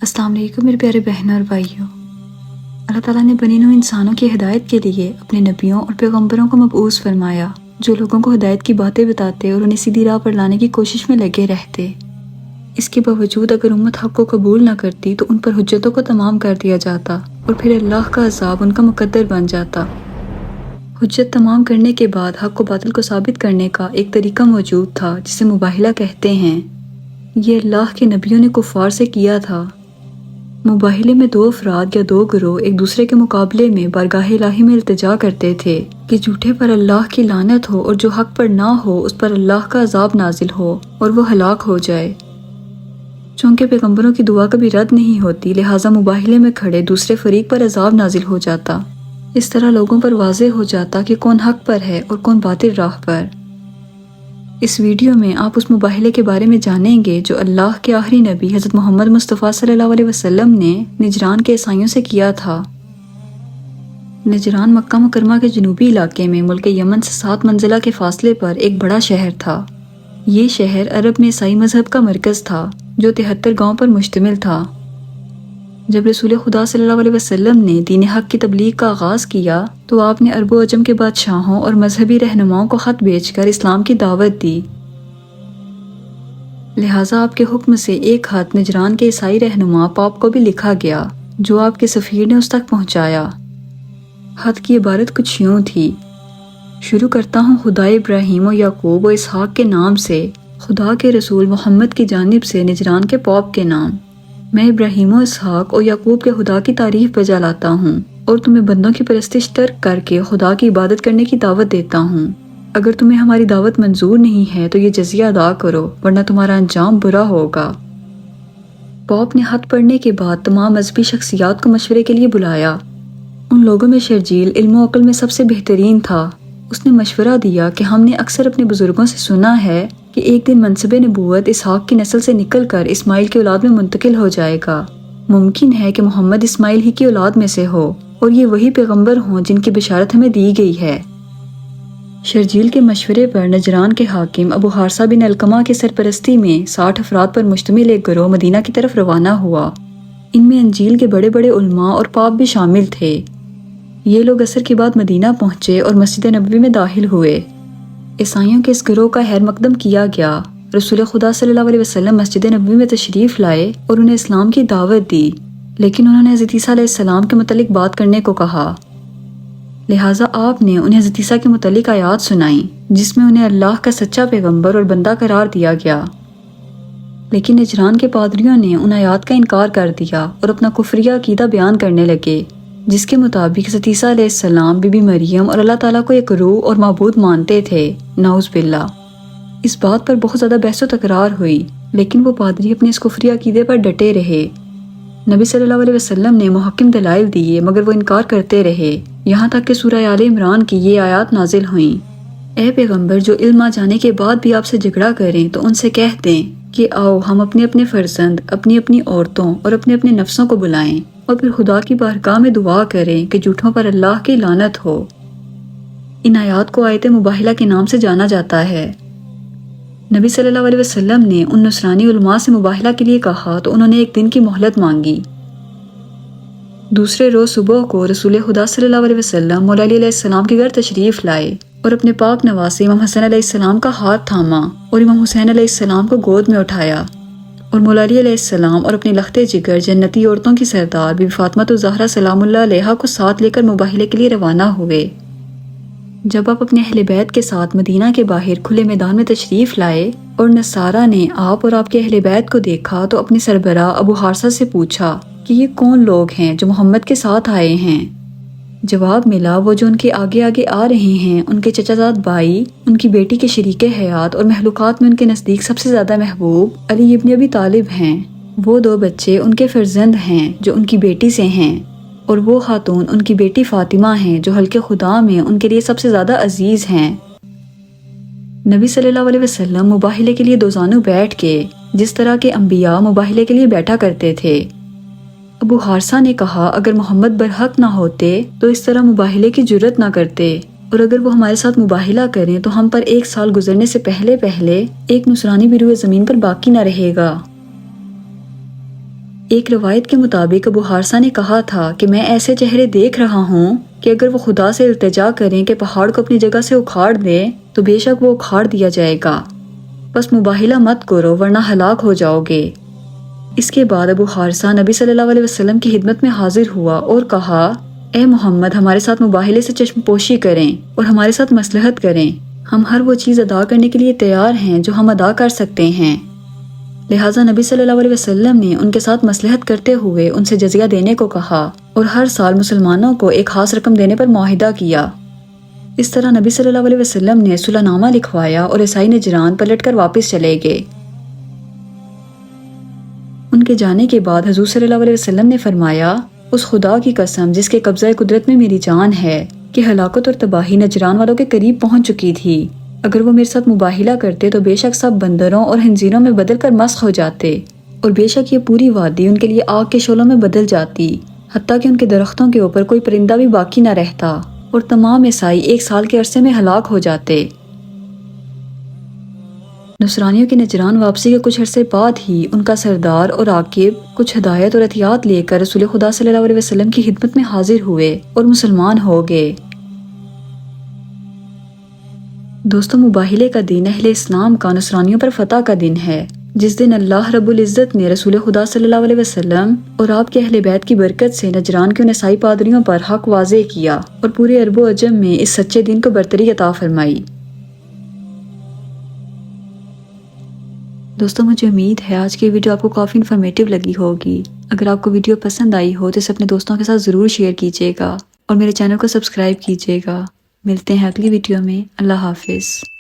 السلام علیکم میرے پیارے بہنوں اور بھائیوں۔ اللہ تعالیٰ نے بنی نوع انسانوں کی ہدایت کے لیے اپنے نبیوں اور پیغمبروں کو مبعوث فرمایا، جو لوگوں کو ہدایت کی باتیں بتاتے اور انہیں سیدھی راہ پر لانے کی کوشش میں لگے رہتے۔ اس کے باوجود اگر امت حق کو قبول نہ کرتی تو ان پر حجتوں کو تمام کر دیا جاتا اور پھر اللہ کا عذاب ان کا مقدر بن جاتا۔ حجت تمام کرنے کے بعد حق و باطل کو ثابت کرنے کا ایک طریقہ موجود تھا جسے مباہلہ کہتے ہیں۔ یہ اللہ کے نبیوں نے کفار سے کیا تھا۔ مباہلے میں دو افراد یا دو گروہ ایک دوسرے کے مقابلے میں بارگاہ الہی میں التجا کرتے تھے کہ جھوٹے پر اللہ کی لعنت ہو اور جو حق پر نہ ہو اس پر اللہ کا عذاب نازل ہو اور وہ ہلاک ہو جائے۔ چونکہ پیغمبروں کی دعا کبھی رد نہیں ہوتی، لہٰذا مباہلے میں کھڑے دوسرے فریق پر عذاب نازل ہو جاتا۔ اس طرح لوگوں پر واضح ہو جاتا کہ کون حق پر ہے اور کون باطل راہ پر۔ اس ویڈیو میں آپ اس مباہلے کے بارے میں جانیں گے جو اللہ کے آخری نبی حضرت محمد مصطفیٰ صلی اللہ علیہ وسلم نے نجران کے عیسائیوں سے کیا تھا۔ نجران مکہ مکرمہ کے جنوبی علاقے میں ملک یمن سے 7 منزلہ کے فاصلے پر ایک بڑا شہر تھا۔ یہ شہر عرب میں عیسائی مذہب کا مرکز تھا جو 73 گاؤں پر مشتمل تھا۔ جب رسول خدا صلی اللہ علیہ وسلم نے دین حق کی تبلیغ کا آغاز کیا تو آپ نے عرب و عجم کے بادشاہوں اور مذہبی رہنماؤں کو خط بھیج کر اسلام کی دعوت دی۔ لہٰذا آپ کے حکم سے ایک خط نجران کے عیسائی رہنما پاپ کو بھی لکھا گیا جو آپ کے سفیر نے اس تک پہنچایا۔ خط کی عبارت کچھ یوں تھی: شروع کرتا ہوں خدا ابراہیم و یعقوب و اسحاق کے نام سے، خدا کے رسول محمد کی جانب سے نجران کے پاپ کے نام۔ میں ابراہیم و اسحاق اور یعقوب کے خدا کی تعریف بجا لاتا ہوں اور تمہیں بندوں کی پرستش ترک کر کے خدا کی عبادت کرنے کی دعوت دیتا ہوں۔ اگر تمہیں ہماری دعوت منظور نہیں ہے تو یہ جزیہ ادا کرو ورنہ تمہارا انجام برا ہوگا۔ پاپ نے خط پڑھنے کے بعد تمام مذہبی شخصیات کو مشورے کے لیے بلایا۔ ان لوگوں میں شرجیل علم و عقل میں سب سے بہترین تھا۔ اس نے مشورہ دیا کہ ہم نے اکثر اپنے بزرگوں سے سنا ہے کہ ایک دن منصب نبوت اسحاق کی نسل سے نکل کر اسماعیل کی اولاد میں منتقل ہو جائے گا۔ ممکن ہے کہ محمد اسماعیل ہی کی اولاد میں سے ہو اور یہ وہی پیغمبر ہوں جن کی بشارت ہمیں دی گئی ہے۔ شرجیل کے مشورے پر نجران کے حاکم ابو حارثہ بن علقمہ کی سرپرستی میں 60 افراد پر مشتمل ایک گروہ مدینہ کی طرف روانہ ہوا۔ ان میں انجیل کے بڑے بڑے علماء اور پاپ بھی شامل تھے۔ یہ لوگ عصر کے بعد مدینہ پہنچے اور مسجد نبوی میں داخل ہوئے۔ عیسائیوں کے اس گروہ کا خیر مقدم کیا گیا۔ رسول خدا صلی اللہ علیہ وسلم مسجد نبوی میں تشریف لائے اور انہیں اسلام کی دعوت دی، لیکن انہوں نے حضرت عیسیٰ علیہ السلام کے متعلق بات کرنے کو کہا۔ لہٰذا آپ نے انہیں حضرت عیسیٰ کے متعلق آیات سنائیں جس میں انہیں اللہ کا سچا پیغمبر اور بندہ قرار دیا گیا۔ لیکن نجران کے پادریوں نے ان آیات کا انکار کر دیا اور اپنا کفریہ عقیدہ بیان کرنے لگے، جس کے مطابق حضرت عیسیٰ علیہ السلام، بی بی مریم اور اللہ تعالیٰ کو ایک روح اور معبود مانتے تھے، نعوذ باللہ۔ اس بات پر بہت زیادہ بحث و تکرار ہوئی، لیکن وہ پادری اپنے اس کفری عقیدے پر ڈٹے رہے۔ نبی صلی اللہ علیہ وسلم نے محکم دلائل دیے مگر وہ انکار کرتے رہے، یہاں تک کہ سورہ آل عمران کی یہ آیات نازل ہوئیں: اے پیغمبر، جو علم آ جانے کے بعد بھی آپ سے جھگڑا کریں تو ان سے کہہ دیں کہ آؤ ہم اپنے اپنے فرزند، اپنی اپنی عورتوں اور اپنے اپنے نفسوں کو بلائیں اور پھر خدا کی بارگاہ میں دعا کریں کہ جھوٹوں پر اللہ کی لعنت ہو۔ ان آیات کو آیت مباہلہ کے نام سے جانا جاتا ہے۔ نبی صلی اللہ علیہ وسلم نے ان نصرانی علماء سے مباہلہ کے لیے کہا تو انہوں نے ایک دن کی مہلت مانگی۔ دوسرے روز صبح کو رسول خدا صلی اللہ علیہ وسلم مولا علی علیہ السلام کے گھر تشریف لائے اور اپنے پاک نواسے امام حسن علیہ السلام کا ہاتھ تھاما اور امام حسین علیہ السلام کو گود میں اٹھایا، اور مولا علی علیہ السلام اور اپنے لختے جگر جنتی عورتوں کی سردار بی بی فاطمہ الزہرا سلام اللہ علیہا کو ساتھ لے کر مباہلے کے لیے روانہ ہوئے۔ جب آپ اپنے اہل بیت کے ساتھ مدینہ کے باہر کھلے میدان میں تشریف لائے اور نصارہ نے آپ اور آپ کے اہل بیت کو دیکھا تو اپنے سربراہ ابو حارثہ سے پوچھا کہ یہ کون لوگ ہیں جو محمد کے ساتھ آئے ہیں؟ جواب ملا، وہ جو ان کے آگے آگے آ رہے ہیں ان کے چچا زاد بھائی، ان کی بیٹی کے شریک حیات اور محلوقات میں ان کے نزدیک سب سے زیادہ محبوب علی ابن ابی طالب ہیں۔ وہ 2 بچے ان کے فرزند ہیں جو ان کی بیٹی سے ہیں، اور وہ خاتون ان کی بیٹی فاطمہ ہیں جو حلقے خدا میں ان کے لیے سب سے زیادہ عزیز ہیں۔ نبی صلی اللہ علیہ وسلم مباہلے کے لیے دوزانو بیٹھ کے جس طرح کے انبیاء مباہلے کے لیے بیٹھا کرتے تھے۔ ابو حارثہ نے کہا، اگر محمد برحق نہ ہوتے تو اس طرح مباہلے کی جرت نہ کرتے، اور اگر وہ ہمارے ساتھ مباہلہ کریں تو ہم پر 1 سال گزرنے سے پہلے ایک نصرانی بھی روئے زمین پر باقی نہ رہے گا۔ ایک روایت کے مطابق ابو حارثہ نے کہا تھا کہ میں ایسے چہرے دیکھ رہا ہوں کہ اگر وہ خدا سے التجا کریں کہ پہاڑ کو اپنی جگہ سے اکھاڑ دیں تو بے شک وہ اکھاڑ دیا جائے گا، بس مباہلہ مت کرو ورنہ ہلاک ہو جاؤ گے۔ اس کے بعد ابو حارثہ نبی صلی اللہ علیہ وسلم کی خدمت میں حاضر ہوا اور کہا، اے محمد، ہمارے ساتھ مباہلے سے چشم پوشی کریں اور ہمارے ساتھ مصلحت کریں، ہم ہر وہ چیز ادا کرنے کے لیے تیار ہیں جو ہم ادا کر سکتے ہیں۔ لہٰذا نبی صلی اللہ علیہ وسلم نے ان کے ساتھ مصلحت کرتے ہوئے ان سے جزیہ دینے کو کہا اور ہر سال مسلمانوں کو ایک خاص رقم دینے پر معاہدہ کیا۔ اس طرح نبی صلی اللہ علیہ وسلم نے صلح نامہ لکھوایا اور عیسائی نجران پلٹ کر واپس چلے گئے۔ ان کے جانے کے بعد حضور صلی اللہ علیہ وسلم نے فرمایا، اس خدا کی قسم جس کے قبضہ قدرت میں میری جان ہے کہ ہلاکت اور تباہی نجران والوں کے قریب پہنچ چکی تھی، اگر وہ میرے ساتھ مباہلہ کرتے تو بے شک سب بندروں اور خنزیروں میں بدل کر مسخ ہو جاتے، اور بے شک یہ پوری وادی ان کے لیے آگ کے شعلوں میں بدل جاتی، حتیٰ کہ ان کے درختوں کے اوپر کوئی پرندہ بھی باقی نہ رہتا، اور تمام عیسائی ایک سال کے عرصے میں ہلاک ہو جاتے۔ نصرانیوں کی نجران واپسی کے کچھ عرصے بعد ہی ان کا سردار اور عاقب کچھ ہدایت اور احتیاط لے کر رسول خدا صلی اللہ علیہ وسلم کی خدمت میں حاضر ہوئے اور مسلمان ہو گئے۔ دوستو، مباہلے کا دن اہل اسلام کا نصرانیوں پر فتح کا دن ہے، جس دن اللہ رب العزت نے رسول خدا صلی اللہ علیہ وسلم اور آپ کے اہل بیت کی برکت سے نجران کے ان عیسائی پادریوں پر حق واضح کیا اور پورے عرب و عجم میں اس سچے دین کو برتری عطا فرمائی۔ دوستو، مجھے امید ہے آج کی ویڈیو آپ کو کافی انفارمیٹیو لگی ہوگی۔ اگر آپ کو ویڈیو پسند آئی ہو تو اسے اپنے دوستوں کے ساتھ ضرور شیئر کیجیے گا اور میرے چینل کو سبسکرائب کیجیے گا۔ ملتے ہیں اگلی ویڈیو میں۔ اللہ حافظ۔